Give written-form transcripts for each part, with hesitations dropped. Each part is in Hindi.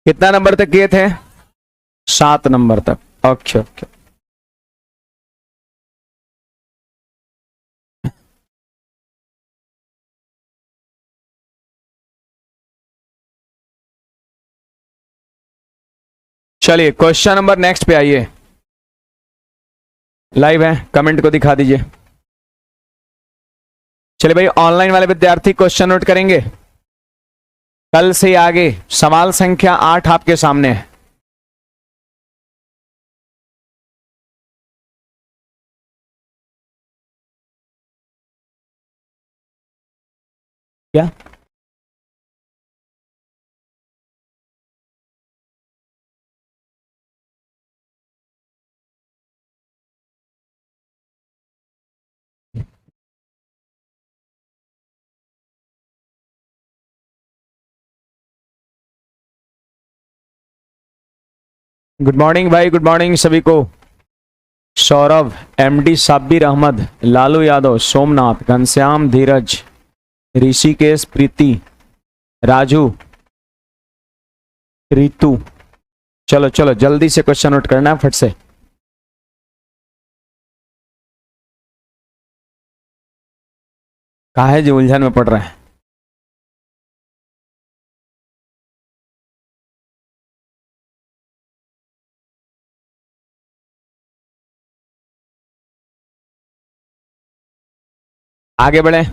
कितना नंबर तक किए थे? 7 नंबर तक। Okay okay. चलिए क्वेश्चन नंबर नेक्स्ट पे आइए। लाइव है, कमेंट को दिखा दीजिए। चलिए भाई, ऑनलाइन वाले विद्यार्थी क्वेश्चन नोट करेंगे। कल से आगे सवाल संख्या 8 आपके सामने है। क्या? गुड मॉर्निंग भाई, गुड मॉर्निंग सभी को। सौरभ, एमडी साबिर अहमद, लालू यादव, सोमनाथ, घनश्याम, धीरज, ऋषिकेश, प्रीति, राजू, रितु। चलो चलो जल्दी से क्वेश्चन नोट करना है फट से। कहा है जो उलझन में पड़ रहा है? आगे बढ़े।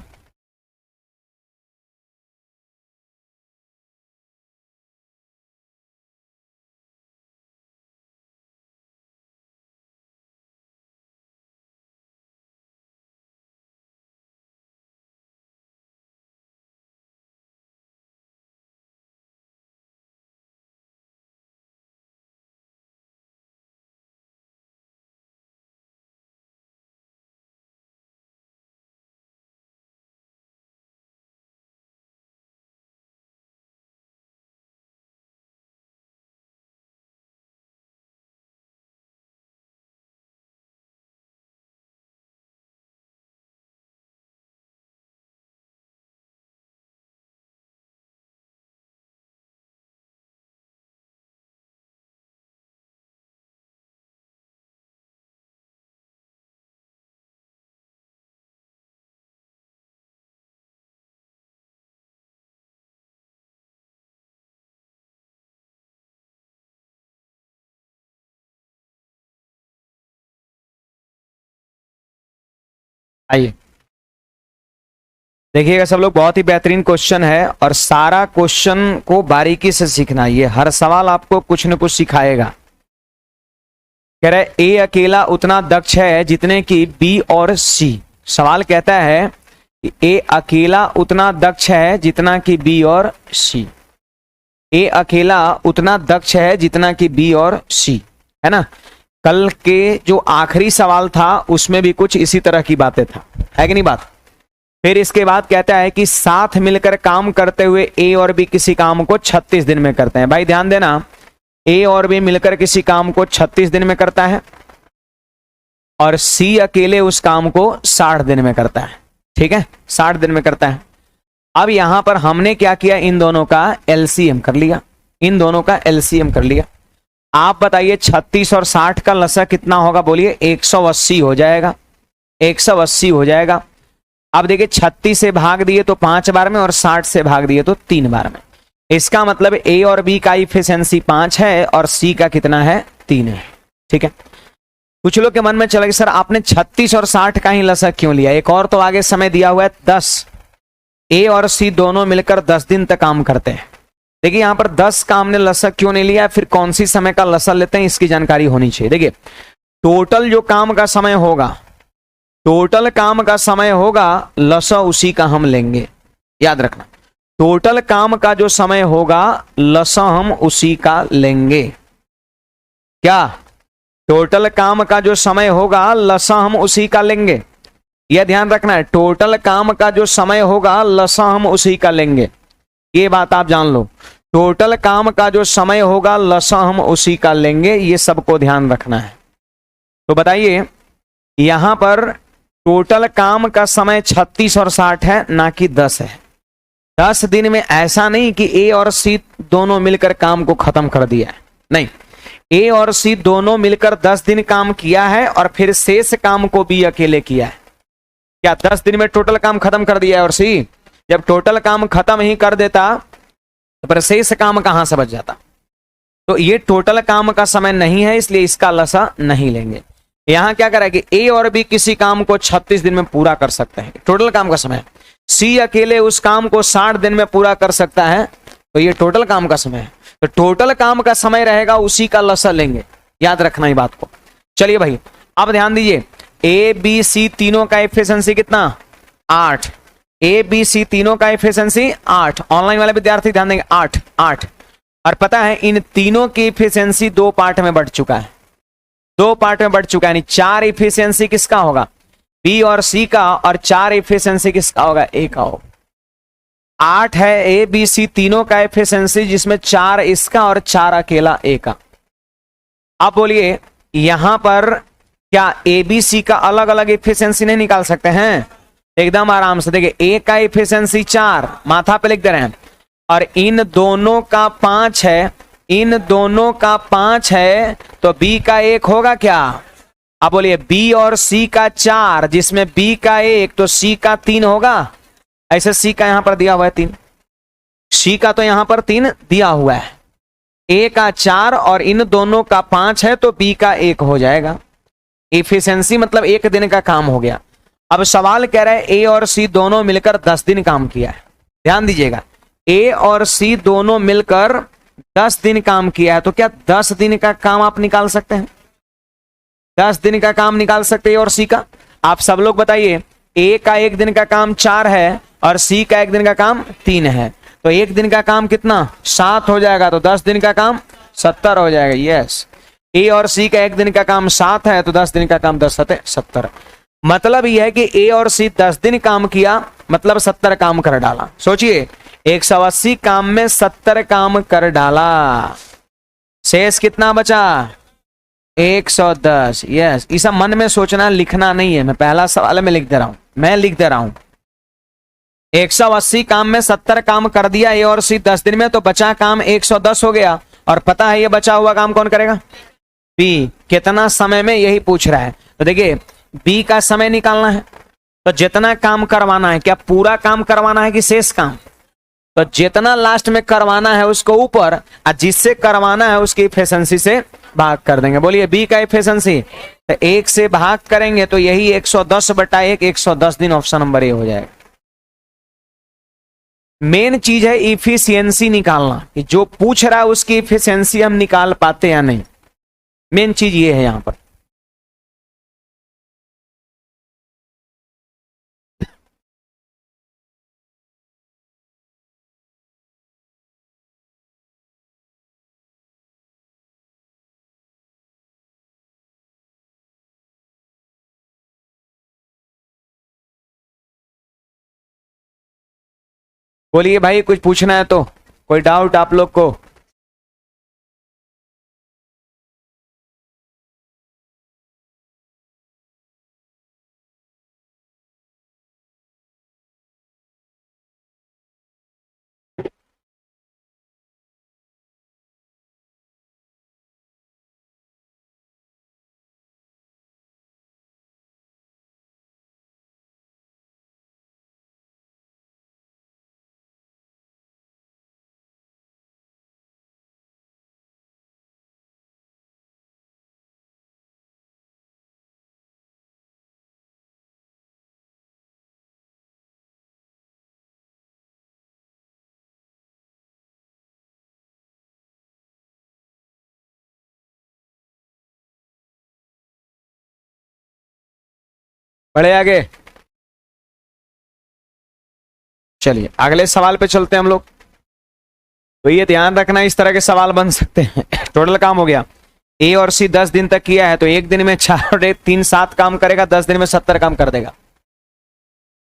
आइए देखिएगा सब लोग, बहुत ही बेहतरीन क्वेश्चन है और सारा क्वेश्चन को बारीकी से सीखना। ये हर सवाल आपको कुछ न कुछ सिखाएगा। कह रहे ए अकेला उतना दक्ष है जितने कि बी और सी। सवाल कहता है कि ए अकेला उतना दक्ष है जितना कि बी और सी। ए अकेला उतना दक्ष है जितना कि बी और सी, है ना। कल के जो आखिरी सवाल था उसमें भी कुछ इसी तरह की बातें था, है कि नहीं बात। फिर इसके बाद कहता है कि साथ मिलकर काम करते हुए ए और बी किसी काम को 36 दिन में करते हैं। भाई ध्यान देना, ए और बी मिलकर किसी काम को 36 दिन में करता है और सी अकेले उस काम को 60 दिन में करता है। ठीक है, 60 दिन में करता है। अब यहां पर हमने क्या किया, इन दोनों का एलसीएम कर लिया। इन दोनों का एलसीएम कर लिया। आप बताइए 36 और 60 का लसा कितना होगा? बोलिए 180 हो जाएगा। 180 हो जाएगा। अब देखिए 36 से भाग दिए तो 5 बार में और 60 से भाग दिए तो 3 बार में। इसका मतलब ए और बी का इफिशिएंसी 5 है और सी का कितना है? 3 है। ठीक है, कुछ लोग के मन में चला कि सर आपने 36 और 60 का ही लसा क्यों लिया? एक और तो आगे समय दिया हुआ है 10। ए और सी दोनों मिलकर 10 दिन तक काम करते हैं। देखिए यहां पर 10 का हमने लसा क्यों नहीं लिया, फिर कौन सी समय का लसा लेते हैं, इसकी जानकारी होनी चाहिए। देखिए टोटल जो काम का समय होगा, टोटल काम का समय होगा, लसा उसी का हम लेंगे। याद रखना, टोटल काम का जो समय होगा लसा हम उसी का लेंगे। क्या? टोटल काम का जो समय होगा लसा हम उसी का लेंगे। यह ध्यान रखना है, टोटल काम का जो समय होगा लसा हम उसी का लेंगे। ये बात आप जान लो, टोटल काम का जो समय होगा लसा हम उसी का लेंगे। ये सबको ध्यान रखना है। तो बताइए यहां पर टोटल काम का समय 36 और 60 है, ना कि 10 है। 10 दिन में ऐसा नहीं कि ए और सी दोनों मिलकर काम को खत्म कर दिया है, नहीं, ए और सी दोनों मिलकर 10 दिन काम किया है और फिर शेष काम को बी अकेले किया है। क्या 10 दिन में टोटल काम खत्म कर दिया है और सी? जब टोटल काम खत्म ही कर देता तो फिर शेष काम कहां से बच जाता? तो ये टोटल काम का समय नहीं है, इसलिए इसका लसा नहीं लेंगे। यहां क्या करा कि ए और बी किसी काम को 36 दिन में पूरा कर सकते हैं, टोटल काम का समय। सी अकेले उस काम को 60 दिन में पूरा कर सकता है, तो ये टोटल काम का समय है। तो टोटल काम का समय रहेगा, उसी का लसा लेंगे, याद रखना ही बात को। चलिए भाई अब ध्यान दीजिए, ए बी सी तीनों का एफिशिएंसी कितना? 8। ए बी सी तीनों का एफिशिएंसी 8। ऑनलाइन वाले विद्यार्थी ध्यान देंगे, 8। और पता है इन तीनों की एफिशिएंसी 2 पार्ट में बढ़ चुका है, 2 पार्ट में बढ़ चुका है, यानी 4 एफिशिएंसी किसका होगा? बी और सी का, और 4 एफिशिएंसी किसका होगा? ए का होगा। 8 है ए बी सी तीनों का एफिशिएंसी, जिसमें 4 इसका और 4 अकेला ए का। अब बोलिए यहां पर क्या ए बी सी का अलग अलग एफिशिएंसी नहीं निकाल सकते हैं? एकदम आराम से। देखिए ए का एफिशिएंसी 4 माथा पे लिख दे रहे हैं, और इन दोनों का 5 है, इन दोनों का 5 है, तो बी का 1 होगा क्या? अब बोलिए बी और सी का 4, जिसमें बी का 1 तो सी का 3 होगा। ऐसे सी का यहां पर दिया हुआ है 3, सी का तो यहां पर 3 दिया हुआ है, ए का 4 और इन दोनों का 5 है, तो बी का 1 हो जाएगा। इफिशियंसी मतलब 1 दिन का काम हो गया। अब सवाल कह रहा है ए और सी दोनों मिलकर 10 दिन काम किया है। ध्यान दीजिएगा, ए और सी दोनों मिलकर 10 दिन काम किया है, तो क्या 10 दिन का काम आप निकाल सकते हैं? 10 दिन का काम निकाल सकते हैं और सी का? आप सब लोग बताइए, ए का 1 दिन का काम 4 है और सी का 1 दिन का काम 3 है, तो 1 दिन का काम कितना? 7 हो जाएगा, तो 10 दिन का काम 70 हो जाएगा। यस, ए और सी का 1 दिन का काम 7 है, तो 10 दिन का काम 10 7 70। मतलब यह है कि ए और सी 10 दिन काम किया, मतलब 70 काम कर डाला। सोचिए 180 काम में 70 काम कर डाला, शेष कितना बचा? 110। यस, ये सब मन में सोचना, लिखना नहीं है, मैं पहला सवाल में लिख दे रहा हूं, मैं लिख दे रहा हूं। 180 काम में 70 काम कर दिया ए और सी 10 दिन में, तो बचा काम 110 हो गया। और पता है ये बचा हुआ काम कौन करेगा? बी। कितना समय में, यही पूछ रहा है। तो देखिए बी का समय निकालना है, तो जितना काम करवाना है, क्या पूरा काम करवाना है कि शेष काम? तो जितना लास्ट में करवाना है उसको ऊपर, और जिससे करवाना है उसकी एफिशिएंसी से भाग कर देंगे। बोलिए बी का एफिशिएंसी, तो 1 से भाग करेंगे तो यही 110/1 110 दिन, ऑप्शन नंबर ए हो जाएगा। मेन चीज है इफिशियंसी निकालना, कि जो पूछ रहा है उसकी इफिशियंसी हम निकाल पाते या नहीं, मेन चीज ये है यहां पर। बोलिए भाई कुछ पूछना है तो, कोई डाउट आप लोग को? बढ़े आगे, चलिए अगले सवाल पे चलते हैं हम लोग। तो ये ध्यान रखना, इस तरह के सवाल बन सकते हैं। टोटल काम हो गया, ए और सी 10 दिन तक किया है, तो 1 दिन में 4 और 3 7 काम करेगा, 10 दिन में 70 काम कर देगा।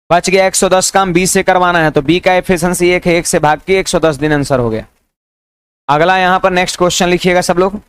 बच गया 110 काम बी से करवाना है, तो बी का एफिशिएंसी 1 है, 1 से भाग के 110 दिन आंसर हो गया। अगला यहां पर नेक्स्ट क्वेश्चन लिखिएगा सब लोग।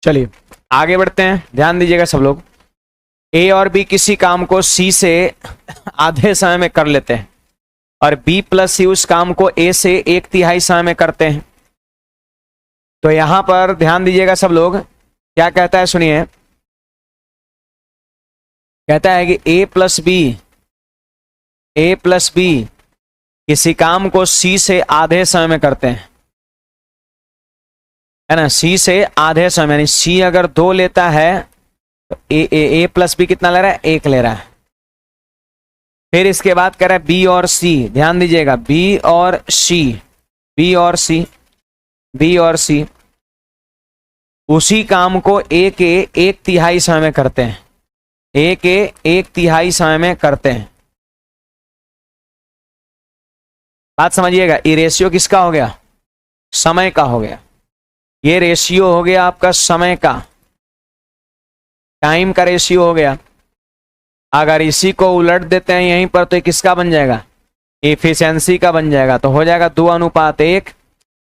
चलिए आगे बढ़ते हैं, ध्यान दीजिएगा सब लोग। ए और बी किसी काम को सी से आधे समय में कर लेते हैं और बी प्लस सी उस काम को ए से 1/3 समय में करते हैं। तो यहां पर ध्यान दीजिएगा सब लोग, क्या कहता है सुनिए। कहता है कि ए प्लस बी किसी काम को सी से आधे समय में करते हैं, है ना, सी से आधे समय, यानी सी अगर 2 लेता है तो ए प्लस बी कितना ले रहा है, 1 ले रहा है। फिर इसके बाद कह रहा है बी और सी, ध्यान दीजिएगा, बी और सी उसी काम को ए के 1/3 समय में करते हैं, ए के 1/3 समय में करते हैं। बात समझिएगा, ये रेशियो किसका हो गया, समय का हो गया। ये रेशियो हो गया आपका समय का, टाइम का रेशियो हो गया। अगर इसी को उलट देते हैं यहीं पर तो ये किसका बन जाएगा, एफिशिएंसी का बन जाएगा। तो हो जाएगा 2:1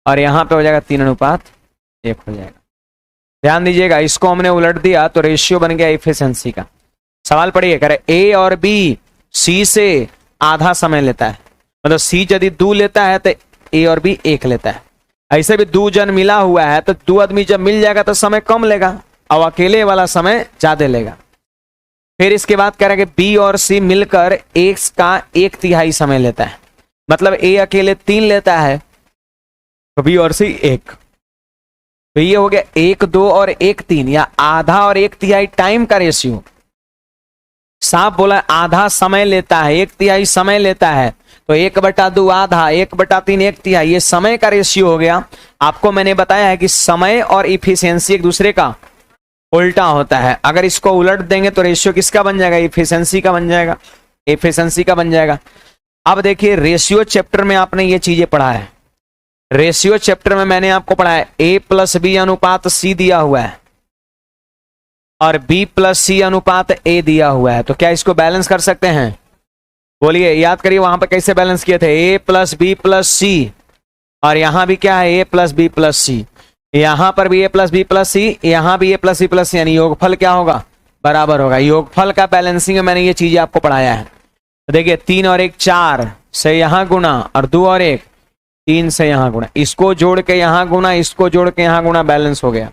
और यहां पे हो जाएगा 3:1 हो जाएगा। ध्यान दीजिएगा, इसको हमने उलट दिया तो रेशियो बन गया एफिशिएंसी का। सवाल पढ़िए, कह रहे ए और बी सी से आधा समय लेता है, मतलब सी यदि 2 लेता है तो ए और बी 1 लेता है। ऐसे भी 2 जन मिला हुआ है तो 2 आदमी जब मिल जाएगा तो समय कम लेगा और अकेले वाला समय ज्यादा लेगा। फिर इसके बाद कह रहा है कि बी और सी मिलकर एक का 1/3 समय लेता है, मतलब ए अकेले 3 लेता है तो बी और सी 1। तो ये हो गया 1, 2 और 1, 3, या आधा और 1/3 टाइम का रेशियो। साफ बोला, आधा समय लेता है, 1/3 समय लेता है, तो 1/2 आधा, 1/3 1/3, ये समय का रेशियो हो गया। आपको मैंने बताया है कि समय और इफिशियंसी एक दूसरे का उल्टा होता है। अगर इसको उलट देंगे तो रेशियो किसका बन जाएगा, इफिशियंसी का बन जाएगा, एफिशिएंसी का बन जाएगा। अब देखिए रेशियो चैप्टर में आपने ये चीजें पढ़ा है, रेशियो चैप्टर में मैंने आपको पढ़ा है ए प्लस बी अनुपात सी दिया हुआ है और बी प्लस सी अनुपात ए दिया हुआ है। तो क्या इसको बैलेंस कर सकते हैं, बोलिए, याद करिए वहां पर कैसे बैलेंस किए थे, ए प्लस बी प्लस सी, और यहां भी क्या है, ए प्लस बी प्लस सी, यहां पर भी ए प्लस बी प्लस सी, यहां भी ए प्लस बी प्लस सी, यानी योगफल क्या होगा, बराबर होगा। योगफल का बैलेंसिंग में मैंने ये चीजें आपको पढ़ाया है। तो देखिए 3 और 1 4 से यहां गुना, और 2 और 1 3 से यहां गुना, इसको जोड़ के यहां गुना, इसको जोड़ के यहां गुना, बैलेंस हो गया।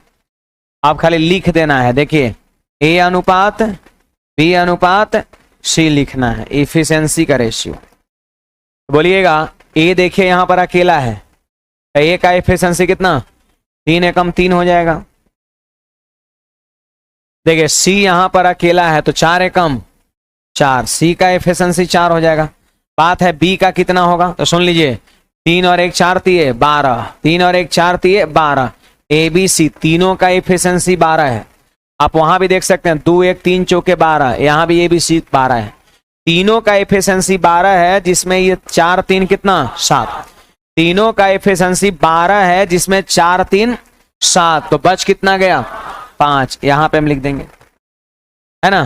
आप खाली लिख देना है, देखिए ए अनुपात बी अनुपात सी लिखना है, इफिशियंसी का रेशियो। बोलिएगा ए देखिए यहां पर अकेला है, ए का इफिशियंसी कितना, 3 एकम 3 हो जाएगा। देखिए सी यहां पर अकेला है तो 4 एकम 4, सी का एफिशिएंसी 4 हो जाएगा। बात है बी का कितना होगा, तो सुन लीजिए, 3 और 1 4 तिये 12, 3 और 1 4 तिये 12, ए बी सी तीनों का एफिशिएंसी 12 है। आप वहां भी देख सकते हैं 2 1 3 चौके 12, यहां भी ए बी सी 12 है, तीनों का एफिशिएंसी 12 है, जिसमें ये 4 3 कितना 7, तीनों का एफिशिएंसी 12 है जिसमें 4 3 7, तो बच कितना गया 5, यहां पे हम लिख देंगे, है ना,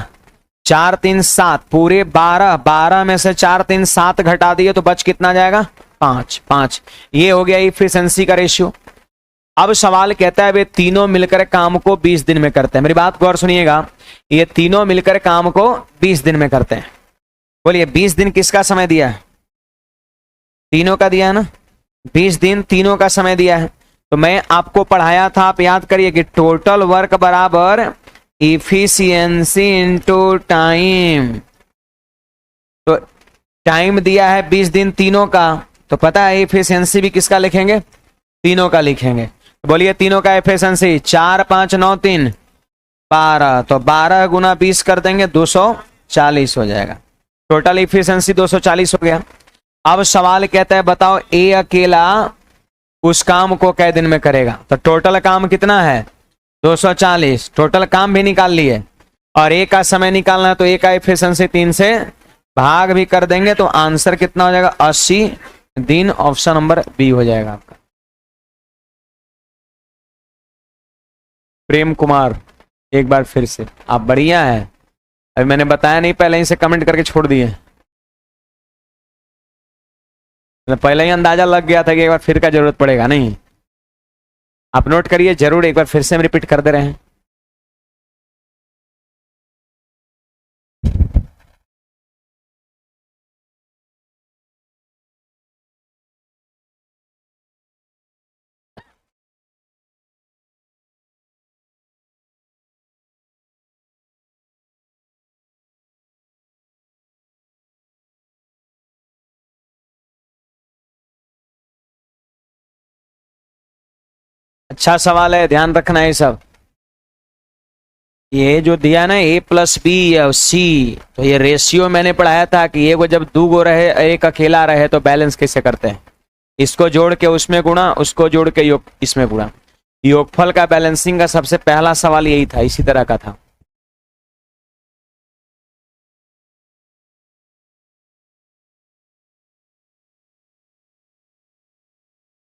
4 3 7 पूरे 12, 12 में से 4 3 7 घटा दिए तो बच कितना जाएगा 5 5। ये हो गया इफिशिएंसी का रेशियो। अब सवाल कहता है वे तीनों मिलकर काम को 20 दिन में करते हैं। मेरी बात गौर सुनिएगा, ये तीनों मिलकर काम को 20 दिन में करते हैं। बोलिए 20 दिन किसका समय दिया है, तीनों का दिया है ना, 20 दिन तीनों का समय दिया है। तो मैं आपको पढ़ाया था, आप याद करिए कि टोटल वर्क बराबर इफिशियंसी इनटू टाइम। तो टाइम दिया है 20 दिन तीनों का, तो पता है इफिशियंसी भी किसका लिखेंगे, तीनों का लिखेंगे। तो बोलिए तीनों का एफिशिएंसी 4 5 9 3 12, तो 12 गुना 20 कर देंगे 240 हो जाएगा। टोटल इफिशिएंसी 240 हो गया। अब सवाल कहता है बताओ ए अकेला उस काम को कै दिन में करेगा, तो टोटल काम कितना है 240, टोटल काम भी निकाल लिए और ए का समय निकालना है, तो ए का एफिशिएंसी 3 से भाग भी कर देंगे, तो आंसर कितना हो जाएगा 80 दिन। ऑप्शन नंबर बी हो जाएगा आपका। प्रेम कुमार एक बार फिर से, आप बढ़िया है, अभी मैंने बताया नहीं, पहले ही से कमेंट करके छोड़ दिए, पहले ही अंदाजा लग गया था कि एक बार फिर का जरूरत पड़ेगा। नहीं, आप नोट करिए जरूर, एक बार फिर से हम रिपीट कर दे रहे हैं। अच्छा सवाल है, ध्यान रखना है सब। ये जो दिया ना a प्लस बी या सी, तो ये रेशियो मैंने पढ़ाया था कि ये वो जब दो गो रहे एक अकेला रहे तो बैलेंस कैसे करते हैं। इसको जोड़ के उसमें गुणा, उसको जोड़ के योग इसमें गुणा। योगफल का बैलेंसिंग का सबसे पहला सवाल यही था, इसी तरह का था।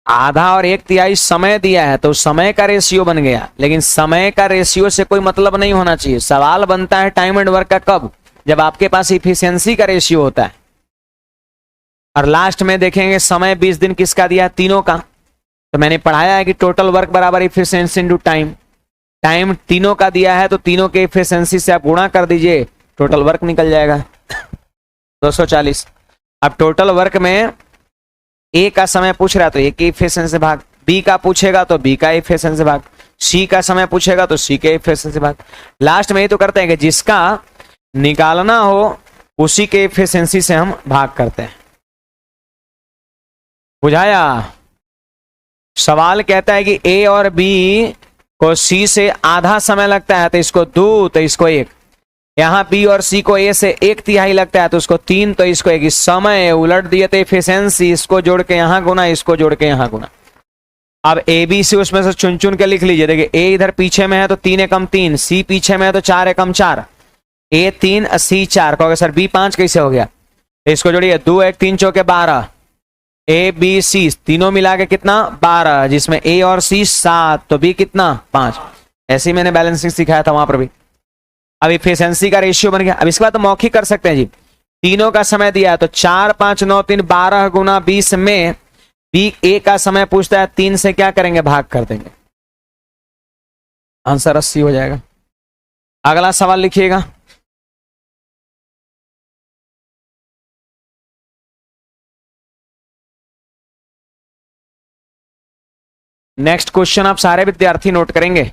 आधा और एक तिहाई समय दिया है तो समय का रेशियो बन गया, लेकिन समय का रेशियो से कोई मतलब नहीं होना चाहिए। सवाल बनता है टाइम एंड वर्क का कब, जब आपके पास इफिशियंसी का रेशियो होता है। और लास्ट में देखेंगे समय 20 दिन किसका दिया है, तीनों का। तो मैंने पढ़ाया है कि टोटल वर्क बराबर इफिशियंसी इंटू टाइम। टाइम तीनों का दिया है तो तीनों के इफिशियंसी से आप गुणा कर दीजिए, टोटल वर्क निकल जाएगा 240। अब टोटल वर्क में ए का समय पूछ रहा है तो ए के इफिशियंसी भाग, बी का पूछेगा तो बी का इफिशियंसी भाग, सी का समय पूछेगा तो सी के इफिशियंसी भाग। लास्ट में ये तो करते हैं कि जिसका निकालना हो उसी के इफिशियंसी से हम भाग करते हैं। बुझाया? सवाल कहता है कि ए और बी को सी से आधा समय लगता है तो इसको 2, तो इसको 1। यहां बी और सी को ए से 1/3 लगता है तो उसको 3, तो इसको 1। समय उलट दिए तो एफिशिएंसी, इसको जोड़ के यहां गुना, इसको जोड़ के यहां गुना। अब ए बी सी उसमें से चुन चुन के लिख लीजिए। देखिए ए इधर पीछे में है तो 3 एकम 3, सी पीछे में है तो 4 एकम 4, ए 3 सी 4। कहोगे सर बी 5 कैसे हो गया? इसको जोड़िए, 2 1 3 चौके 12, ए बी सी तीनों मिला के कितना 12, जिसमें ए और सी 7, तो बी कितना 5। ऐसे ही मैंने बैलेंसिंग सिखाया था वहां पर भी। अब इफिशियंसी का रेशियो बन गया। अब इसके बाद तो मौखिक कर सकते हैं जी। तीनों का समय दिया है तो 4 5 9 3 12 गुना 20 में बी ए का समय पूछता है, 3 से क्या करेंगे, भाग कर देंगे, आंसर 80 हो जाएगा। अगला सवाल लिखिएगा। नेक्स्ट क्वेश्चन आप सारे विद्यार्थी नोट करेंगे।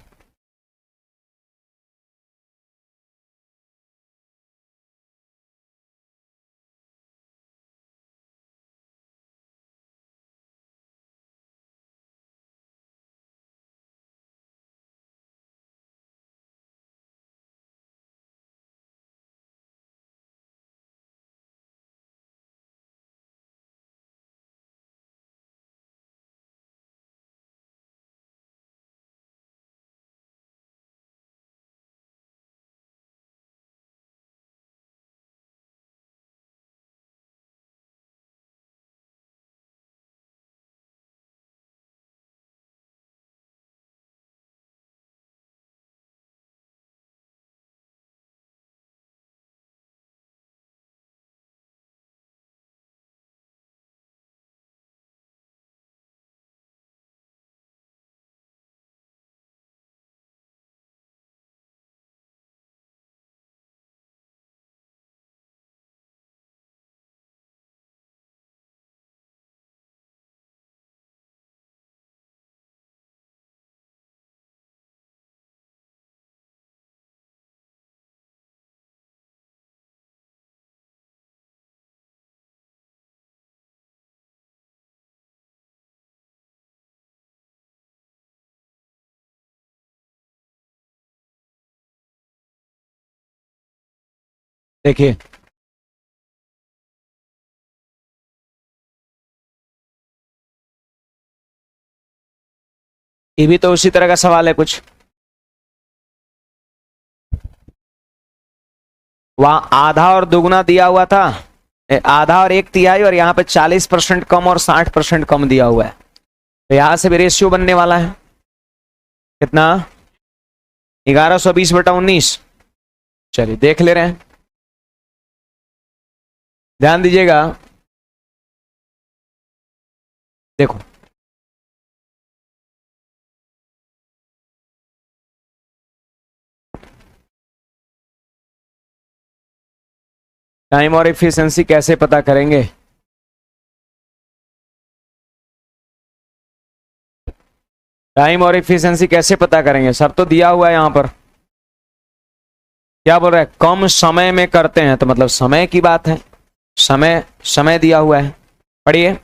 देखिए ये भी तो उसी तरह का सवाल है कुछ। वहां आधा और दुगुना दिया हुआ था, आधा और 1/3, और यहाँ पे 40% कम और 60% कम दिया हुआ है, तो यहां से भी रेशियो बनने वाला है। कितना? 1120/19। चलिए देख ले रहे हैं, ध्यान दीजिएगा। देखो टाइम और एफिशिएंसी कैसे पता करेंगे। टाइम और एफिशिएंसी कैसे पता करेंगे, सब तो दिया हुआ है यहां पर। क्या बोल रहा है, कम समय में करते हैं, तो मतलब समय की बात है, समय समय दिया हुआ है। पढ़िए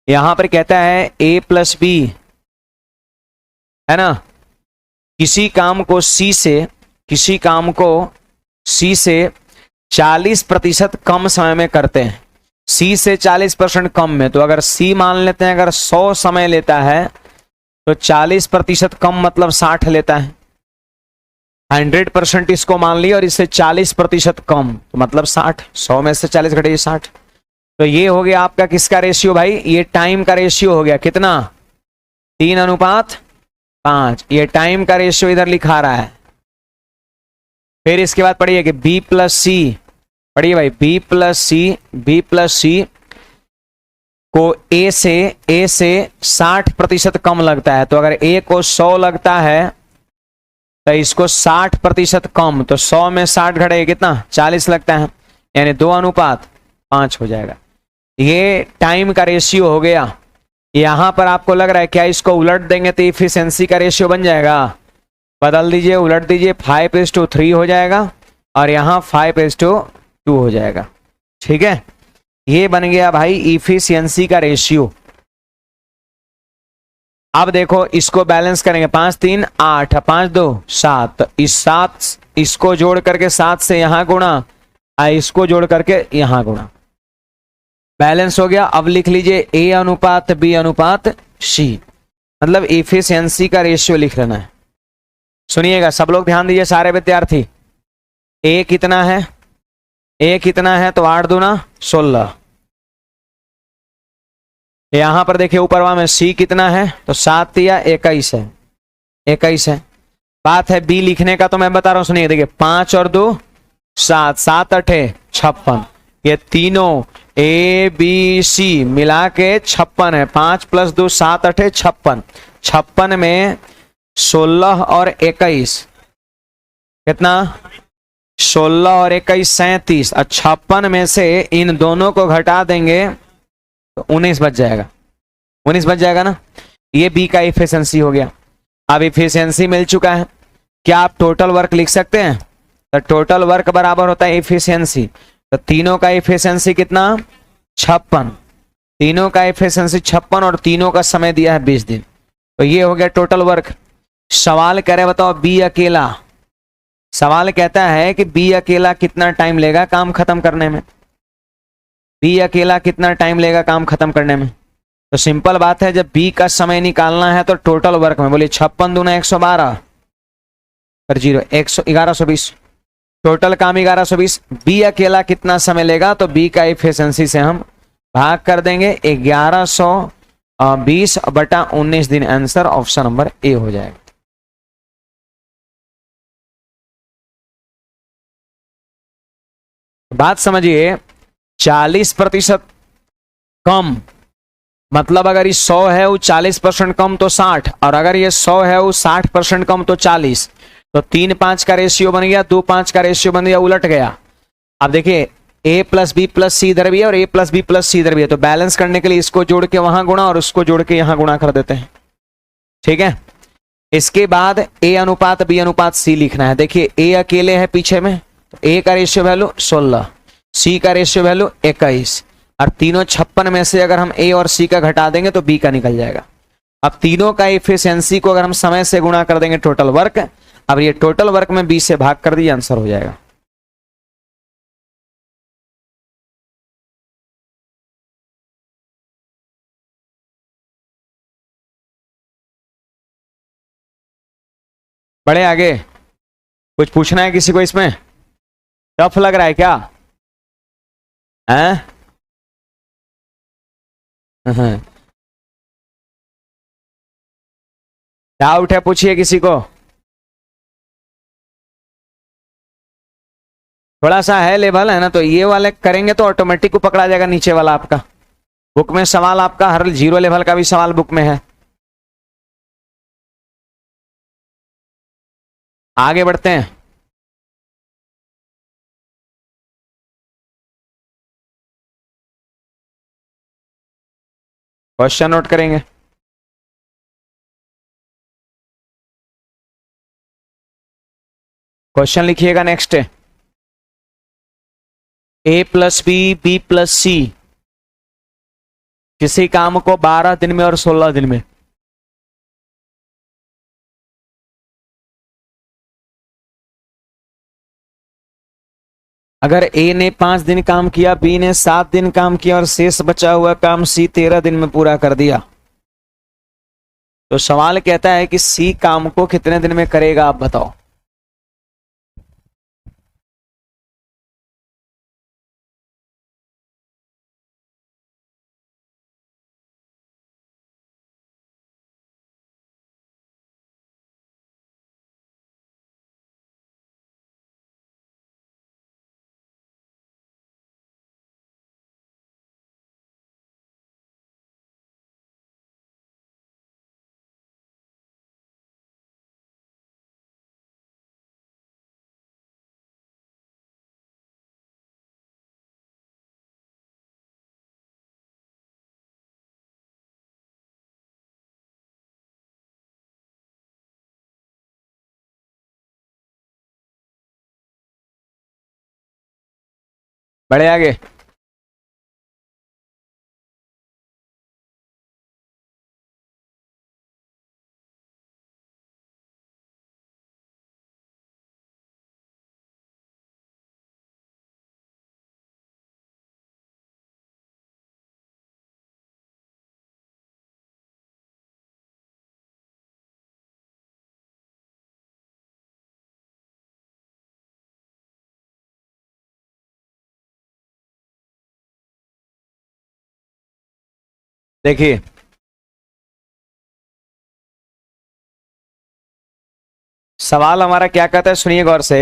यहां पर कहता है a प्लस बी है ना। किसी काम को सी से 40% कम समय में करते हैं, सी से 40% कम में। तो अगर सी मान लेते हैं अगर 100 समय लेता है तो 40% कम मतलब 60 लेता है। 100% इसको मान लिया और इससे 40% कम तो मतलब 60। 100 में से 40 घटे 60। तो ये हो गया आपका किसका रेशियो भाई, ये टाइम का रेशियो हो गया। कितना, 3:5। ये टाइम का रेशियो इधर लिखा रहा है। फिर इसके बाद पढ़िए कि बी प्लस सी, पढ़िए भाई बी प्लस सी को ए से 60% कम लगता है। तो अगर ए को 100 लगता है तो इसको 60% कम, तो 100 में 60 घटे कितना, 40 लगता है, यानी 2:5 हो जाएगा। ये टाइम का रेशियो हो गया। यहां पर आपको लग रहा है क्या इसको उलट देंगे तो इफिशियंसी का रेशियो बन जाएगा, बदल दीजिए, उलट दीजिए, 5:3 हो जाएगा और यहां 5:2 हो जाएगा। ठीक है, ये बन गया भाई इफिशियंसी का रेशियो। अब देखो इसको बैलेंस करेंगे, 5 3 8, 5 2 7, इस 7 इसको जोड़ करके 7 से यहां गुणा, इसको जोड़ करके यहां गुणा, बैलेंस हो गया। अब लिख लीजिए ए अनुपात बी अनुपात सी, मतलब इफिशियंसी का रेशियो लिख लेना है। सुनिएगा सब लोग, ध्यान दीजिए सारे विद्यार्थी। ए कितना है, ए कितना है तो 8 दूना 16। यहां पर देखिए ऊपर में सी कितना है तो 7 या 21 है, 21 है। बात है बी लिखने का, तो मैं बता रहा हूं, सुनिए देखिए 5 और 2 7, 7 8 56। ये तीनों ए बी सी मिला के 56 है। 5 + 2 7 8 56। 56 में 16 और 21 कितना, 16 और 21 37। और 56 में से इन दोनों को घटा देंगे तो 19 बच जाएगा, 19 बच जाएगा ना। ये बी का इफिशियंसी हो गया। अब इफिशियंसी मिल चुका है, क्या आप टोटल वर्क लिख सकते हैं, तो टोटल वर्क बराबर होता है इफिशियंसी। तो तीनों का इफिशियंसी कितना, 56। तीनों का इफिशियंसी 56 और तीनों का समय दिया है 20 दिन। तो ये हो गया टोटल वर्क। सवाल कह रहे बताओ बी अकेला, सवाल कहता है कि बी अकेला कितना टाइम लेगा काम खत्म करने में, बी अकेला कितना टाइम लेगा काम खत्म करने में। तो सिंपल बात है, जब बी का समय निकालना है तो टोटल वर्क में बोलिए 56 दूना 112 पर 0 1120, टोटल काम 1120। बी अकेला कितना समय लेगा, तो बी का इफिशियंसी से हम भाग कर देंगे 1120/19 दिन। आंसर ऑप्शन नंबर ए हो जाएगा। बात समझिए, 40% कम मतलब अगर ये 100 है वो 40% कम तो 60, और अगर ये 100 है वो 60% कम तो 40। तो 3:5 का रेशियो बन गया, 2:5 का रेशियो बन गया, उलट गया। अब देखिए a + b + c इधर भी है और a + b + c इधर भी है। तो बैलेंस करने के लिए इसको जोड़ के वहां गुणा और उसको जोड़ के यहां गुणा कर देते हैं। ठीक है, इसके बाद a अनुपात b अनुपात c लिखना है। देखिए a अकेले है पीछे में, तो a का रेशियो वैल्यू 16, c का रेशियो वैल्यू 21, और तीनों 56 में से अगर हम a और c का घटा देंगे तो b का निकल जाएगा। अब तीनों का इफिशियंसी को अगर हम समय से गुणा कर देंगे टोटल वर्क, अब ये टोटल वर्क में 20 से भाग कर दिए, आंसर हो जाएगा। बड़े आगे कुछ पूछना है किसी को, इसमें टफ लग रहा है क्या है? डाउट है पूछिए किसी को, थोड़ा सा है लेवल है ना, तो ये वाले करेंगे तो ऑटोमेटिक को पकड़ा जाएगा नीचे वाला आपका। बुक में सवाल आपका हर 0 लेवल का भी सवाल बुक में है। आगे बढ़ते हैं। क्वेश्चन नोट करेंगे। क्वेश्चन लिखिएगा नेक्स्ट है, a + b b + c किसी काम को 12 दिन में और 16 दिन में अगर ए ने 5 दिन काम किया, बी ने 7 दिन काम किया और शेष बचा हुआ काम सी 13 दिन में पूरा कर दिया, तो सवाल कहता है कि सी काम को कितने दिन में करेगा, आप बताओ। बढ़े आगे। देखिए सवाल हमारा क्या कहता है, सुनिए गौर से।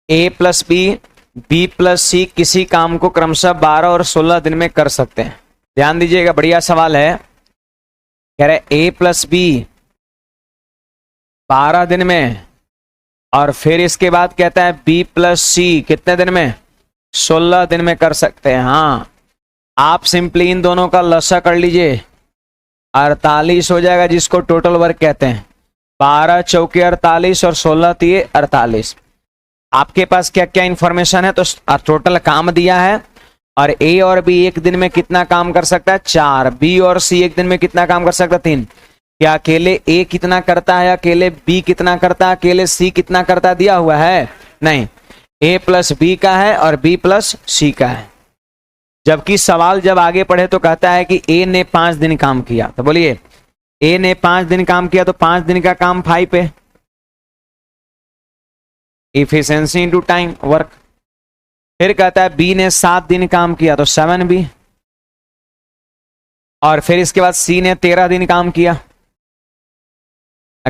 ए प्लस बी, बी प्लस सी किसी काम को क्रमशः 12 और 16 दिन में कर सकते हैं। ध्यान दीजिएगा, बढ़िया सवाल है। कह रहे ए प्लस बी 12 दिन में, और फिर इसके बाद कहता है बी प्लस सी कितने दिन में, 16 दिन में कर सकते हैं। हाँ, आप सिंपली इन दोनों का लसा कर लीजिए, 48 हो जाएगा, जिसको टोटल वर्क कहते हैं। 12 चौके 48 और 16 तिये 48। आपके पास क्या क्या इंफॉर्मेशन है, तो टोटल काम दिया है, और ए और बी एक दिन में कितना काम कर सकता है, 4। बी और सी एक दिन में कितना काम कर सकता है, 3। क्या अकेले ए कितना करता है, अकेले बी कितना करता है, अकेले सी कितना करता है, दिया हुआ है? नहीं, ए प्लस बी का है और बी प्लस सी का है। जबकि सवाल जब आगे पढ़े तो कहता है कि ए ने 5 दिन काम किया, तो बोलिए ए ने 5 दिन काम किया, तो 5 दिन का काम 5 पे, इफिशिएंसी इनटू टाइम वर्क। फिर कहता है बी ने 7 दिन काम किया, तो 7 बी, और फिर इसके बाद सी ने 13 दिन काम किया,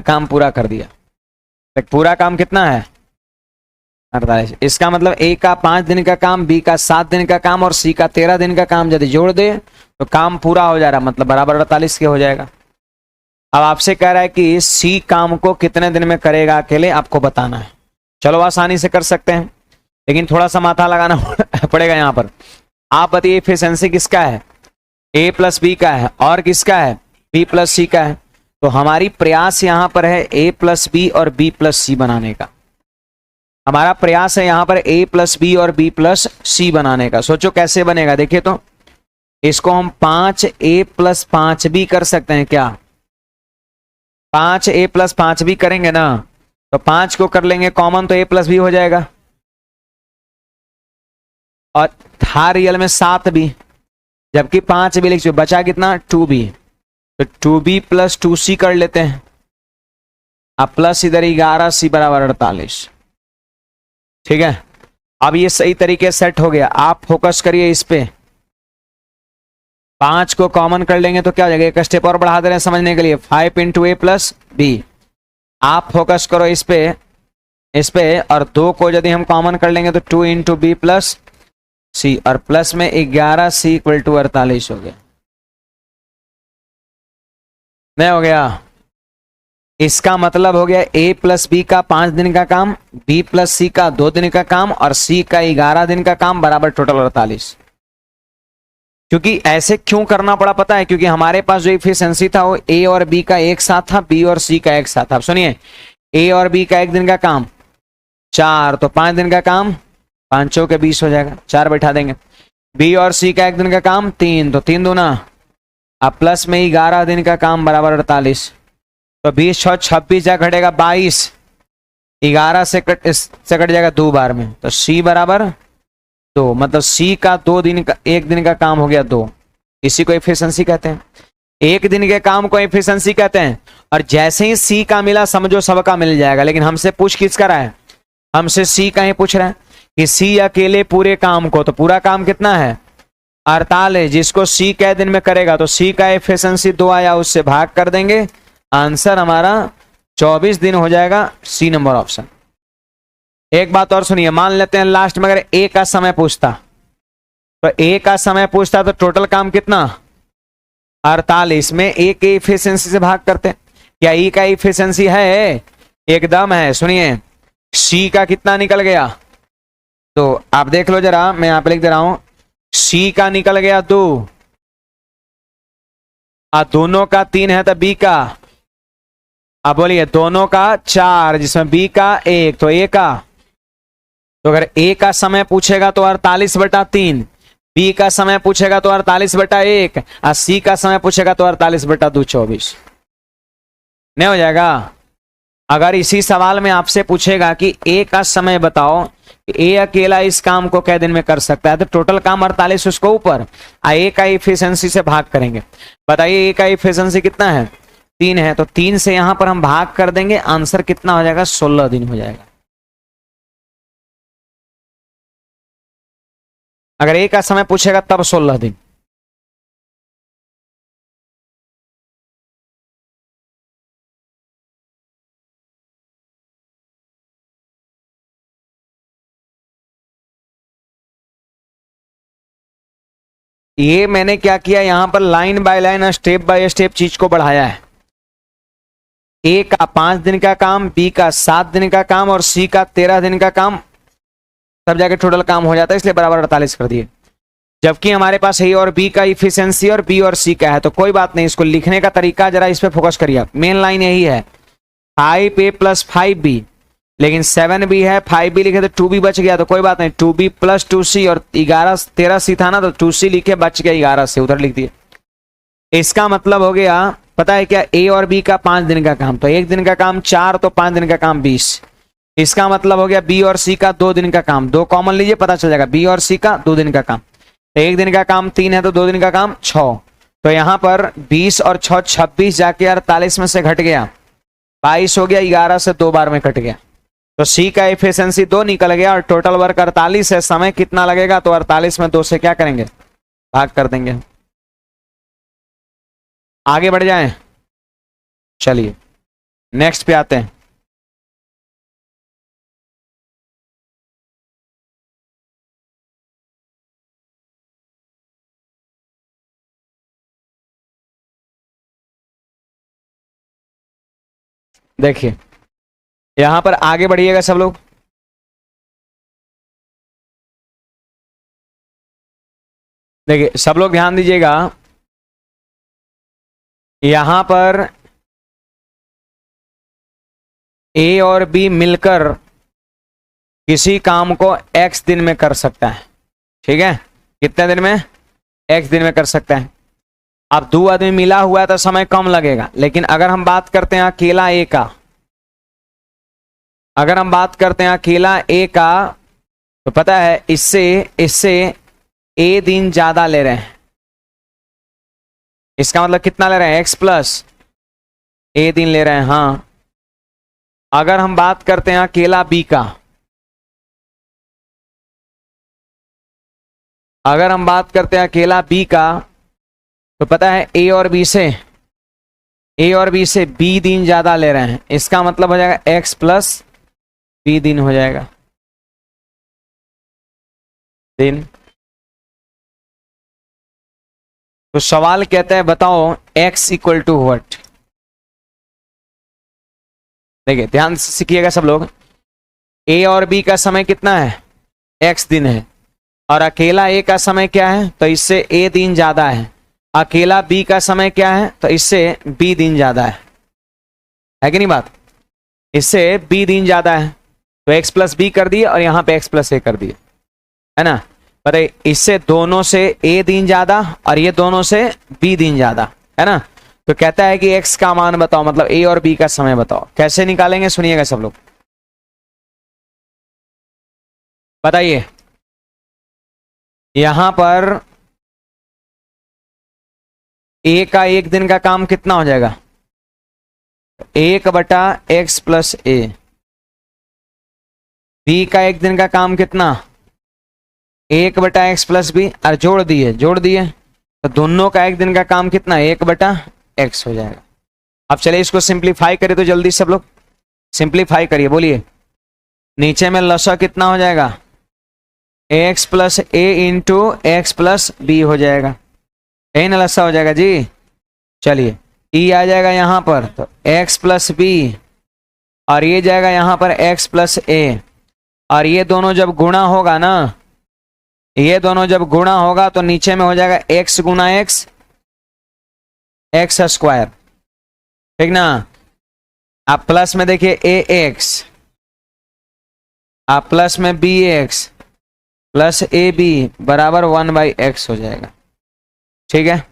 काम पूरा कर दिया। तो पूरा काम कितना है, 48। इसका मतलब ए का 5 दिन का काम, बी का 7 दिन का काम और सी का 13 दिन का काम यदि जोड़ दे तो काम पूरा हो जा रहा, मतलब बराबर 48 के हो जाएगा। अब आपसे कह रहा है कि सी काम को कितने दिन में करेगा अकेले, आपको बताना है। चलो आसानी से कर सकते हैं, लेकिन थोड़ा सा माथा लगाना पड़ेगा यहाँ पर। आप बताइए एफिशिएंसी किसका है, ए प्लस बी का है, और किसका है, बी प्लस सी का है। तो हमारी प्रयास यहाँ पर है ए प्लस बी और बी प्लस सी बनाने का। हमारा प्रयास है यहाँ पर ए प्लस बी और बी प्लस सी बनाने का। सोचो कैसे बनेगा, देखिए तो इसको हम 5a प्लस 5b कर सकते हैं क्या, 5a प्लस 5b करेंगे ना, तो 5 को कर लेंगे कॉमन, तो a प्लस बी हो जाएगा, और था रियल में 7b, जबकि 5b लिख चुके, बचा कितना 2b, तो 2b प्लस 2c कर लेते हैं। अब प्लस इधर 11c बराबर 48। ठीक है, अब ये सही तरीके सेट हो गया। आप फोकस करिए इस पे, 5 को कॉमन कर लेंगे तो क्या हो जाएगा, एक स्टेप और बढ़ा दे रहे हैं समझने के लिए, 5 इंटू ए प्लस बी। आप फोकस करो इस पे, और 2 को यदि हम कॉमन कर लेंगे तो 2 इंटू बी प्लस सी, और प्लस में 11c इक्वल टू 48 हो गया। नहीं हो गया? इसका मतलब हो गया ए प्लस बी का 5 दिन का काम, बी प्लस सी का 2 दिन का काम, और सी का 11 दिन का काम बराबर टोटल 48। क्योंकि ऐसे क्यों करना पड़ा पता है, क्योंकि हमारे पास जो एफिशिएंसी था वो ए और बी का एक साथ था, बी और सी का एक साथ था। सुनिए, ए और बी का 1 दिन का काम 4, तो 5 दिन का काम 5 चौके 20 हो जाएगा, 4 बैठा देंगे। बी और सी का 1 दिन का काम 3, तो 3 दूना, अब प्लस में 11 दिन का काम बराबर 48, तो 20 6 26 जा घटेगा 22, 11 से कट जाएगा 2 बार में, तो C बराबर 2, मतलब C का 2 दिन का, 1 दिन का काम हो गया 2। इसी को एफिशिएंसी कहते हैं, 1 दिन के काम को एफिशिएंसी कहते हैं। और जैसे ही C का मिला समझो सबका मिल जाएगा। लेकिन हमसे पूछ किसका रहा है, हमसे C का ही पूछ रहा है कि C अकेले पूरे काम को, तो पूरा काम कितना है 48, जिसको C कै दिन में करेगा, तो C का एफिशिएंसी 2 आया, उससे भाग कर देंगे, आंसर हमारा 24 दिन हो जाएगा, C नंबर ऑप्शन। एक बात और सुनिए, मान लेते हैं लास्ट में अगर A का समय पूछता, तो A का समय पूछता तो टोटल काम कितना 48 में A के एफिशिएंसी से भाग करते हैं। क्या E का एफिशिएंसी है, एकदम है। सुनिए C का कितना निकल गया, तो आप देख लो जरा, मैं यहां पे लिख दे रहा हूं, C का निकल गया 2, दोनों का 3 है तो B का, अब बोलिए दोनों का 4, जिसमें B का 1, तो A का, तो अगर A का समय पूछेगा तो 48/3, B का समय पूछेगा तो 48/1, और C का समय पूछेगा तो 48/2, 24 नहीं हो जाएगा। अगर इसी सवाल में आपसे पूछेगा कि A का समय बताओ, A अकेला इस काम को कै दिन में कर सकता है, तो टोटल काम 48 उसको ऊपर, A का एफिशिएंसी से भाग करेंगे। बताइए A का एफिशिएंसी कितना है 3 है, तो 3 से यहां पर हम भाग कर देंगे, आंसर कितना हो जाएगा 16 दिन हो जाएगा। अगर A का समय पूछेगा तब 16 दिन। ये मैंने क्या किया, यहां पर line by line step by step चीज को बढ़ाया है। A का 5 दिन का काम, B का 7 दिन का काम और C का 13 दिन का काम, तब जाके टोटल काम हो जाता है, इसलिए बराबर 48 कर दिए। जबकि हमारे पास A और B का इफिशिएंसी और B और C का है, तो कोई बात नहीं, इसको लिखने का तरीका जरा इस पे फोकस करिए आप। मेन लाइन यही है 5A + 5B, लेकिन 7B है, 5B लिखे तो 2B बच गया, तो कोई बात नहीं, 2B + 2C, और 13C था ना, तो 2C लिखे, बच गया 11 से, उधर लिख दिए। इसका मतलब हो गया, पता है क्या, A और B का 5 दिन का काम, तो 1 दिन का काम 4, तो 5 दिन का काम 20। इसका मतलब हो गया B और C का 2 दिन का काम, 2 कॉमन लीजिए पता चल जाएगा, B और C का 2 दिन का काम, 1 दिन का काम 3 है, तो 2 दिन का काम 6, तो यहां पर 20 और 6 26 जाके 48 में से घट गया, 22 हो गया, 11 से 2 बार में कट गया, तो C का एफिशिएंसी 2 निकल गया, और टोटल वर्क 48 है। समय कितना लगेगा, तो 48 में 2 से क्या करेंगे, भाग कर देंगे। आगे बढ़ जाएं, चलिए नेक्स्ट पे आते हैं। देखिए यहां पर आगे बढ़िएगा सब लोग, देखिए सब लोग ध्यान दीजिएगा, यहां पर A और B मिलकर किसी काम को X दिन में कर सकता है, ठीक है, कितने दिन में, X दिन में कर सकता है। अब 2 आदमी मिला हुआ है तो समय कम लगेगा, लेकिन अगर हम बात करते हैं अकेला A का, अगर हम बात करते हैं अकेला A का, तो पता है इससे A दिन ज्यादा ले रहे हैं। इसका मतलब कितना ले रहे हैं, X + A दिन ले रहे हैं। हाँ, अगर हम बात करते हैं अकेला B का, अगर हम बात करते हैं अकेला B का, तो पता है A और B से B दिन ज्यादा ले रहे हैं। इसका मतलब हो जाएगा X + B दिन हो जाएगा, दिन। तो सवाल कहता है बताओ X = व्हाट। देखिए ध्यान से सीखिएगा सब लोग, A और B का समय कितना है, X दिन है, और अकेला A का समय क्या है, तो इससे A दिन ज्यादा है। अकेला B का समय क्या है, तो इससे B दिन ज्यादा है कि नहीं बात, इससे B दिन ज्यादा है, तो X + B कर दिए, और यहां पे X + A कर दिए, है ना। पता है इससे दोनों से A दिन ज्यादा, और ये दोनों से B दिन ज्यादा, है ना। तो कहता है कि X का मान बताओ, मतलब A और B का समय बताओ। कैसे निकालेंगे सुनिएगा सब लोग। बताइए यहां पर ए का एक दिन का काम कितना हो जाएगा? 1/x+a। बी का एक दिन का काम कितना? 1/x+b। और जोड़ दिए तो दोनों का एक दिन का काम कितना? 1/x हो जाएगा। अब चलिए इसको सिंप्लीफाई करिए तो जल्दी सब लोग सिंप्लीफाई करिए, बोलिए। नीचे में लसा कितना हो जाएगा? x+a इंटू x+b हो जाएगा, यही ना लसा हो जाएगा जी। चलिए ई आ जाएगा यहां पर तो x+b और ये जाएगा यहां पर x+a। और ये दोनों जब गुणा होगा ना, ये दोनों जब गुणा होगा तो नीचे में हो जाएगा x गुना x² ठीक ना। आप प्लस में देखिए ax, आप प्लस में bx प्लस ab बराबर 1/x हो जाएगा। ठीक है,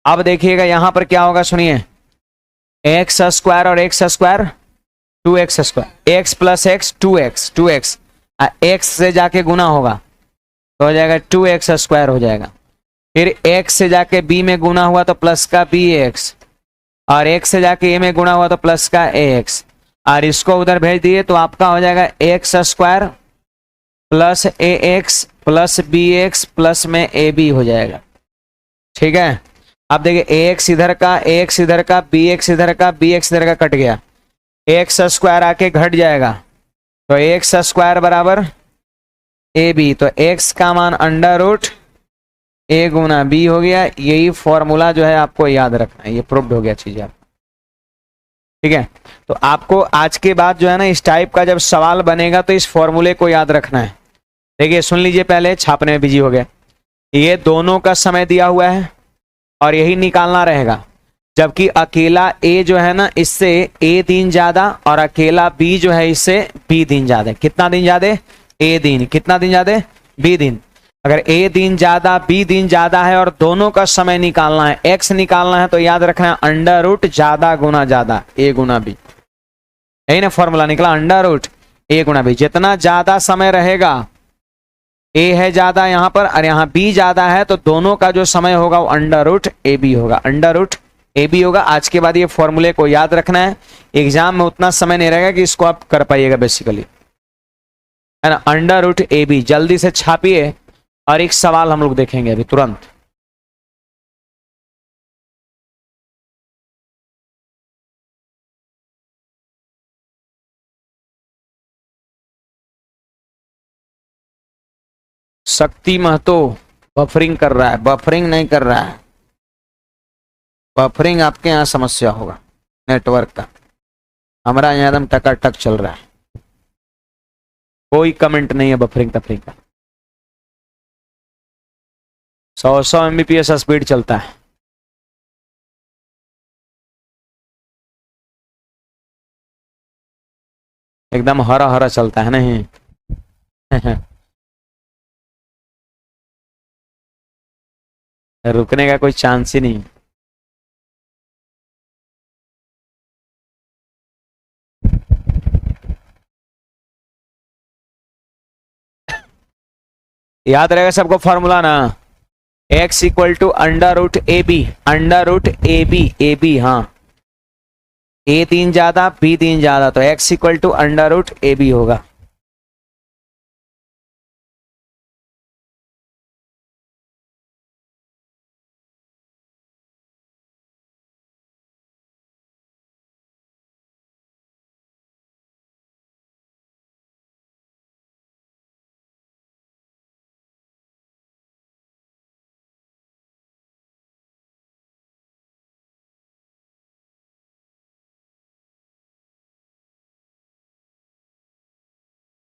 अब देखिएगा यहां पर क्या होगा, सुनिए। x² और x² 2x², x plus x 2x x से जाके गुना होगा तो हो जाएगा 2x² हो जाएगा। फिर x से जाके b में गुना हुआ तो प्लस का bx, और x से जाके a में गुना हुआ तो प्लस का ax, और इसको उधर भेज दिए तो आपका हो जाएगा x² plus ax plus bx plus में ab हो जाएगा। ठीक है, अब देखिए ax इधर का, ax इधर का, bx इधर का, bx इधर का कट गया, x² आके घट जाएगा तो x² बराबर ab, तो x का मान √a गुना b हो गया। यही फॉर्मूला जो है आपको याद रखना है, ये प्रूव्ड हो गया चीज आप। ठीक है, तो आपको आज के बाद जो है ना इस टाइप का जब सवाल बनेगा तो इस फॉर्मूले को याद रखना है। देखिए सुन लीजिए, पहले छापने में बिजी हो गया। ये दोनों का समय दिया हुआ है और यही निकालना रहेगा, जबकि अकेला a जो है ना इससे a दिन ज्यादा और अकेला b जो है इससे b दिन ज्यादा। कितना दिन ज्यादा? a दिन। कितना दिन ज्यादा? b दिन। अगर a दिन ज्यादा b दिन ज्यादा है और दोनों का समय निकालना है, x निकालना है, तो याद रखना है √ ज्यादा गुना ज्यादा a गुना b। यही ना फॉर्मूला निकला, √a गुना b। जितना ज्यादा समय रहेगा, a है ज्यादा यहां पर और यहां b ज्यादा है, तो दोनों का जो समय होगा वो √ab होगा, √ab होगा। आज के बाद ये फॉर्मूले को याद रखना है, एग्जाम में उतना समय नहीं रहेगा कि इसको आप कर पाइएगा बेसिकली, है ना। √ab जल्दी से छापिए और एक सवाल हम लोग देखेंगे अभी तुरंत। शक्ति महतो बफरिंग कर रहा है, बफरिंग नहीं कर रहा है। बफरिंग आपके यहाँ समस्या होगा नेटवर्क का, हमारा यहाँ एकदम टकाटक चल रहा है, कोई कमेंट नहीं है बफरिंग तफरिंग का। 100 Mbps स्पीड चलता है। एकदम हरा हरा चलता है नहीं। रुकने का कोई चांस ही नहीं। याद रहेगा सबको फॉर्मूला ना, x equal to √ab, √ab, हाँ a दिन ज्यादा b दिन ज्यादा, तो x इक्वल टू √ab होगा।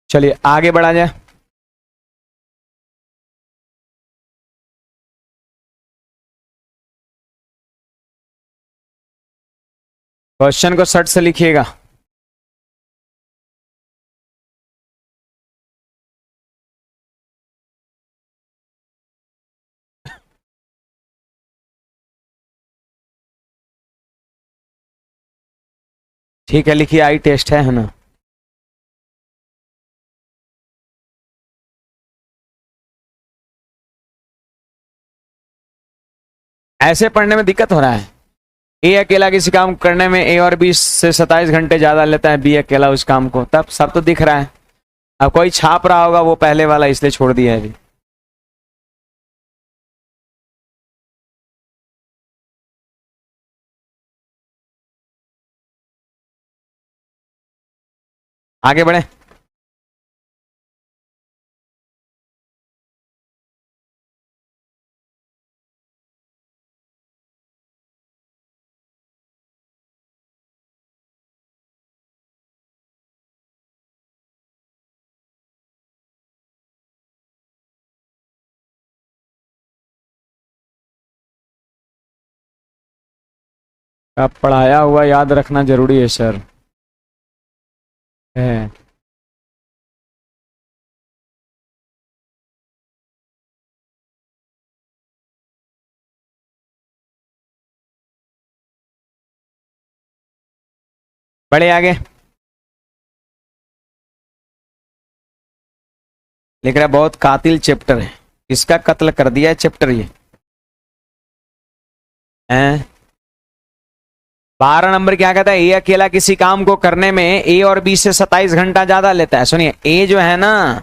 चलिए आगे बढ़ा जाए। क्वेश्चन को सट से लिखिएगा। ठीक है लिखिए, आई टेस्ट है ना। ऐसे पढ़ने में दिक्कत हो रहा है। ए अकेला किसी काम को करने में ए और बी से 27 घंटे ज्यादा लेता है, बी अकेला उस काम को, तब सब तो दिख रहा है। अब कोई छाप रहा होगा वो पहले वाला, इसलिए छोड़ दिया है अभी। आगे बढ़े। अब पढ़ाया हुआ याद रखना जरूरी है सर। है। बढ़े आगे। लिख रहा है बहुत कातिल चैप्टर है, इसका कत्ल कर दिया है चैप्टर ये है। 12 नंबर क्या कहता है, ए अकेला किसी काम को करने में ए और बी से 27 घंटा ज्यादा लेता है। सुनिए, ए जो है ना,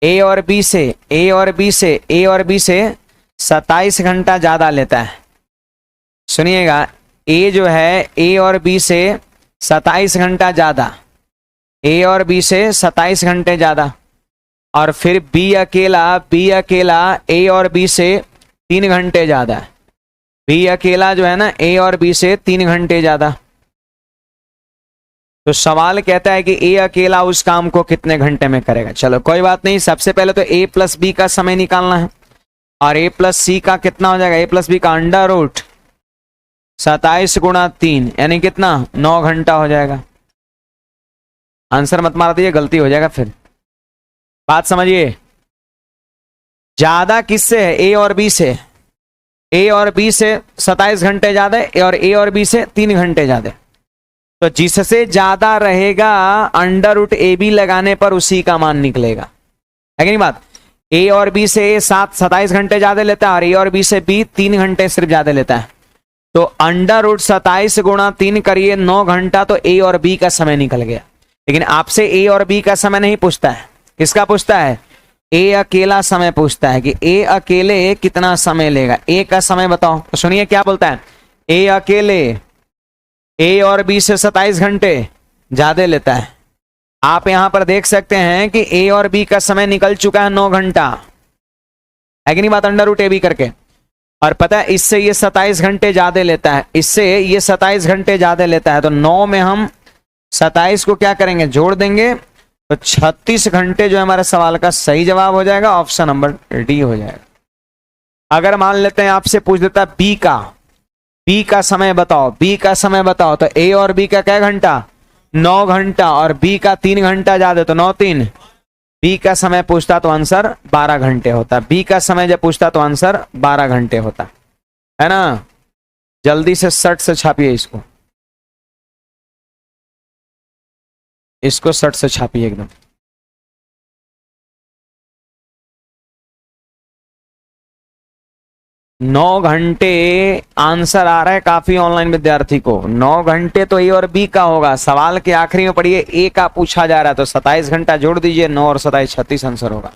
ए और बी से, ए और बी से, ए और बी से 27 घंटा ज्यादा लेता है। सुनिएगा, ए जो है ए और बी से 27 घंटा ज्यादा, ए और बी से 27 घंटे ज्यादा। और फिर बी अकेला ए और बी से 3 घंटे ज्यादा है। बी अकेला जो है ना ए और बी से 3 घंटे ज्यादा। तो सवाल कहता है कि ए अकेला उस काम को कितने घंटे में करेगा। चलो कोई बात नहीं, सबसे पहले तो ए प्लस बी का समय निकालना है, और ए प्लस सी का कितना हो जाएगा, ए प्लस बी का अंडर रूट 27 गुणा 3 यानी कितना, 9 घंटा हो जाएगा। आंसर मत मार दीजिए, गलती हो जाएगा फिर। बात समझिए, ज्यादा किससे है, ए और बी से। ए और बी से 27 घंटे ज्यादा है, और ए और बी से 3 घंटे ज्यादा है। तो जिससे ज्यादा रहेगा अंडर रूट ए बी लगाने पर उसी का मान निकलेगा, है कि नहीं बात। ए और बी से ए 27 घंटे ज्यादा लेता है, और ए और बी से बी 3 घंटे सिर्फ ज्यादा लेता है। तो अंडर रूट 27 गुणा 3 करिए 9 घंटा, तो ए और बी का समय निकल गया। लेकिन आपसे ए और बी का समय नहीं पूछता है, किसका पूछता है, ए अकेला समय पूछता है कि ए अकेले कितना समय लेगा, ए का समय बताओ। तो सुनिए क्या बोलता है, ए अकेले ए और बी से 27 घंटे ज्यादा लेता है। आप यहां पर देख सकते हैं कि ए और बी का समय निकल चुका है 9 घंटा, है कि नहीं बात, अंडर रूट ए बी करके। और पता है इससे ये 27 घंटे ज्यादा लेता है, इससे ये 27 घंटे ज्यादा लेता है। तो 9 में हम 27 को क्या करेंगे, जोड़ देंगे, तो 36 घंटे जो है हमारे सवाल का सही जवाब हो जाएगा, ऑप्शन नंबर डी हो जाएगा। अगर मान लेते हैं आपसे पूछ देता है बी का समय बताओ, बी का समय बताओ, तो ए और बी का क्या घंटा, 9 घंटा, और बी का 3 घंटा ज्यादा, तो 9 3, बी का समय पूछता तो आंसर 12 घंटे होता। बी का समय जब पूछता तो आंसर 12 घंटे होता है ना। जल्दी से शर्ट से छापिए इसको, इसको शर्ट से छापिए एकदम। नौ घंटे आंसर आ रहा है काफी ऑनलाइन विद्यार्थी को। 9 घंटे तो ए और बी का होगा। सवाल के आखिरी में पढ़िए ए का पूछा जा रहा है, तो 27 घंटा जोड़ दीजिए, 9 और 27 36 आंसर होगा।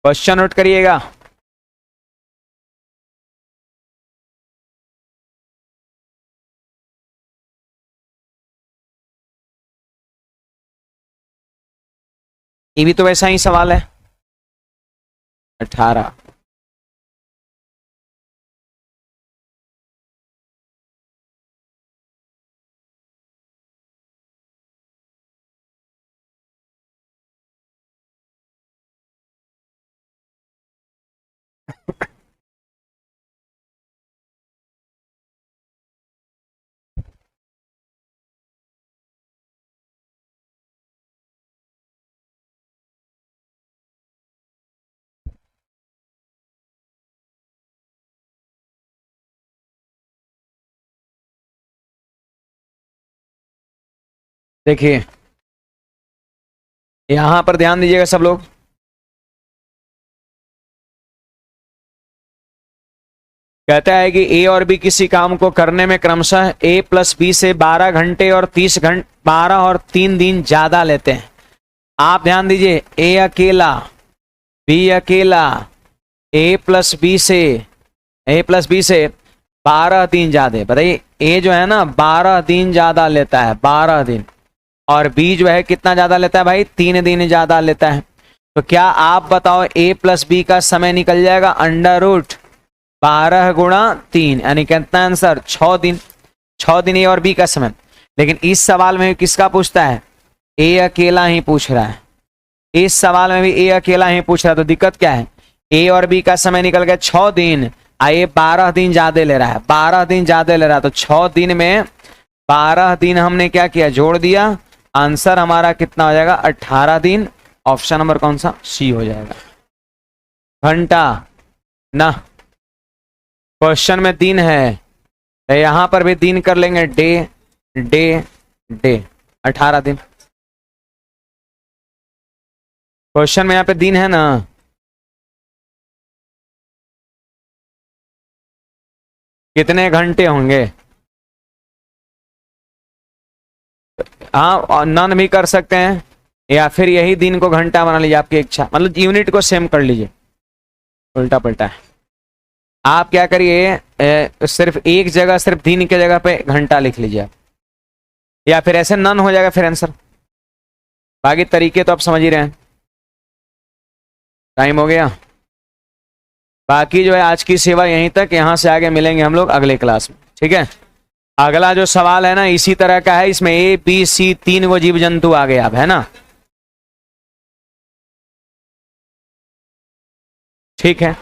क्वेश्चन नोट करिएगा। ये भी तो वैसा ही सवाल है। 18। देखिए यहां पर ध्यान दीजिएगा सब लोग। कहता है कि ए और बी किसी काम को करने में क्रमशः ए प्लस बी से 12 घंटे और 30 घंटे 12 और 3 दिन ज्यादा लेते हैं। आप ध्यान दीजिए, ए अकेला बी अकेला ए प्लस बी से 12 दिन ज्यादा। बताइए, ए जो है ना 12 दिन ज्यादा लेता है, 12 दिन, और बी जो है कितना ज्यादा लेता है भाई, 3 दिन ज्यादा लेता है। तो क्या आप बताओ ए प्लस बी का समय निकल जाएगा अंडर रूट 12 गुणा 3, यानी कितना आंसर 6 दिन। 6 दिन ए और बी का समय। लेकिन इस सवाल में किसका पूछता है, ए अकेला ही पूछ रहा है। इस सवाल में भी ए अकेला ही पूछ रहा है। तो दिक्कत क्या है, ए और बी का समय निकल गया 6 दिन, ये 12 दिन ज्यादा ले रहा है, 12 दिन ज्यादा ले रहा है। तो 6 दिन में 12 दिन हमने क्या किया, जोड़ दिया। आंसर हमारा कितना हो जाएगा, 18 दिन। ऑप्शन नंबर कौन सा, सी हो जाएगा। घंटा ना, क्वेश्चन में दिन है, तो यहां पर भी दिन कर लेंगे, डे डे डे, 18 दिन। क्वेश्चन में यहाँ पे दिन है ना, कितने घंटे होंगे। हाँ, नन भी कर सकते हैं, या फिर यही दिन को घंटा बना लीजिए, आपकी इच्छा। मतलब यूनिट को सेम कर लीजिए, उल्टा पलटा है। आप क्या करिए, सिर्फ एक जगह, सिर्फ दिन की जगह पे घंटा लिख लीजिए आप, या फिर ऐसे नन हो जाएगा फिर आंसर। बाकी तरीके तो आप समझ ही रहे हैं। टाइम हो गया। बाकी जो है आज की सेवा यहीं तक, यहां से आगे मिलेंगे हम लोग अगले क्लास में, ठीक है। अगला जो सवाल है ना इसी तरह का है, इसमें ए बी सी 3 वो जीव जंतु आ गए अब, है ना। ठीक है।